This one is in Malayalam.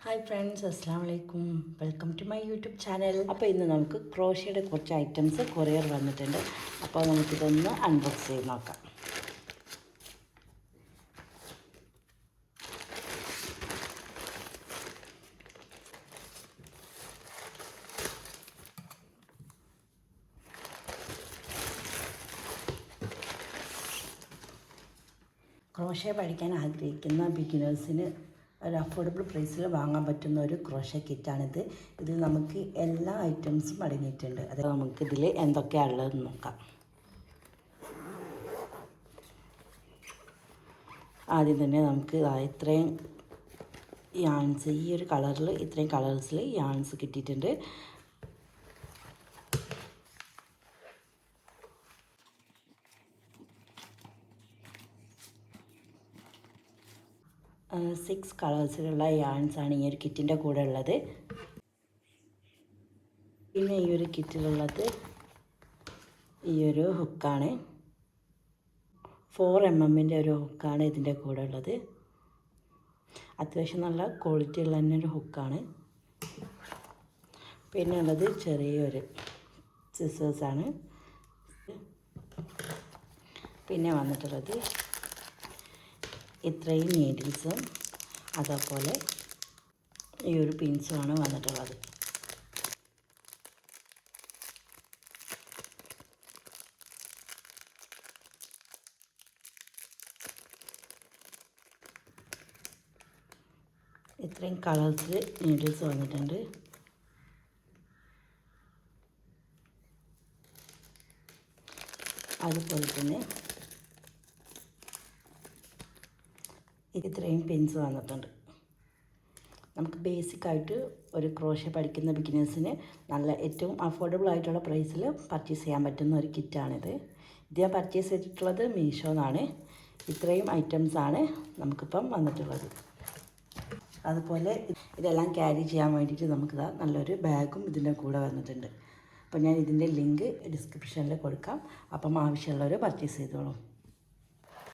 ഹായ് ഫ്രണ്ട്സ്, അസ്സാം വലൈക്കും. Welcome to my YouTube channel. അപ്പോൾ ഇന്ന് നമുക്ക് ക്രോഷ്യയുടെ കുറച്ച് ഐറ്റംസ് കൊറിയർ വന്നിട്ടുണ്ട്. അപ്പോൾ നമുക്കിതൊന്ന് അൺബോക്സ് ചെയ്ത് നോക്കാം. ക്രോഷ്യ പഠിക്കാൻ ആഗ്രഹിക്കുന്ന ബിഗിനേഴ്സിന് ഒരു അഫോർഡബിൾ പ്രൈസിൽ വാങ്ങാൻ പറ്റുന്ന ഒരു ക്രോഷ്യ കിറ്റാണിത്. ഇതിൽ നമുക്ക് എല്ലാ ഐറ്റംസും അടങ്ങിയിട്ടുണ്ട്. അത് നമുക്കിതിൽ എന്തൊക്കെയാണ് ഉള്ളതെന്ന് നോക്കാം. ആദ്യം തന്നെ നമുക്ക് ഇത്രയും യാൺസ്, ഈ ഒരു കളറിൽ ഇത്രയും കളേഴ്സിൽ യാൺസ് കിട്ടിയിട്ടുണ്ട്. സിക്സ് കളേഴ്സിലുള്ള യാൺസാണ് ഈ ഒരു കിറ്റിൻ്റെ കൂടെ ഉള്ളത്. പിന്നെ ഈ ഒരു കിറ്റിലുള്ളത് ഈ ഒരു ഹുക്കാണ്. 4mm ഒരു ഹുക്കാണ് ഇതിൻ്റെ കൂടെ ഉള്ളത്. അത്യാവശ്യം നല്ല ക്വാളിറ്റി ഉള്ള തന്നെ ഒരു ഹുക്കാണ്. പിന്നെ ഉള്ളത് ചെറിയൊരു സിസേഴ്സാണ്. പിന്നെ വന്നിട്ടുള്ളത് ഇത്രയും നീഡിൽസും അതേപോലെ ഈ ഒരു പിൻസുമാണ് വന്നിട്ടുള്ളത്. ഇത്രയും കളേഴ്സിൽ നീഡിൽസ് വന്നിട്ടുണ്ട്. അതുപോലെ തന്നെ ഇത്രയും പിൻസ് വന്നിട്ടുണ്ട്. നമുക്ക് ബേസിക്കായിട്ട് ഒരു ക്രോഷ്യ പഠിക്കുന്ന ബിഗിനേഴ്സിന് നല്ല ഏറ്റവും അഫോർഡബിൾ ആയിട്ടുള്ള പ്രൈസിൽ പർച്ചേസ് ചെയ്യാൻ പറ്റുന്ന ഒരു കിറ്റാണിത്. ഇത് ഞാൻ പർച്ചേസ് ചെയ്തിട്ടുള്ളത് മീഷോന്നാണ്. ഇത്രയും ഐറ്റംസാണ് നമുക്കിപ്പം വന്നിട്ടുള്ളത്. അതുപോലെ ഇതെല്ലാം ക്യാരി ചെയ്യാൻ വേണ്ടിയിട്ട് നമുക്കിതാ നല്ലൊരു ബാഗും ഇതിൻ്റെ കൂടെ വന്നിട്ടുണ്ട്. അപ്പോൾ ഞാൻ ഇതിൻ്റെ ലിങ്ക് ഡിസ്ക്രിപ്ഷനിൽ കൊടുക്കാം. അപ്പം ആവശ്യമുള്ളവർ പർച്ചേസ് ചെയ്തോളൂ.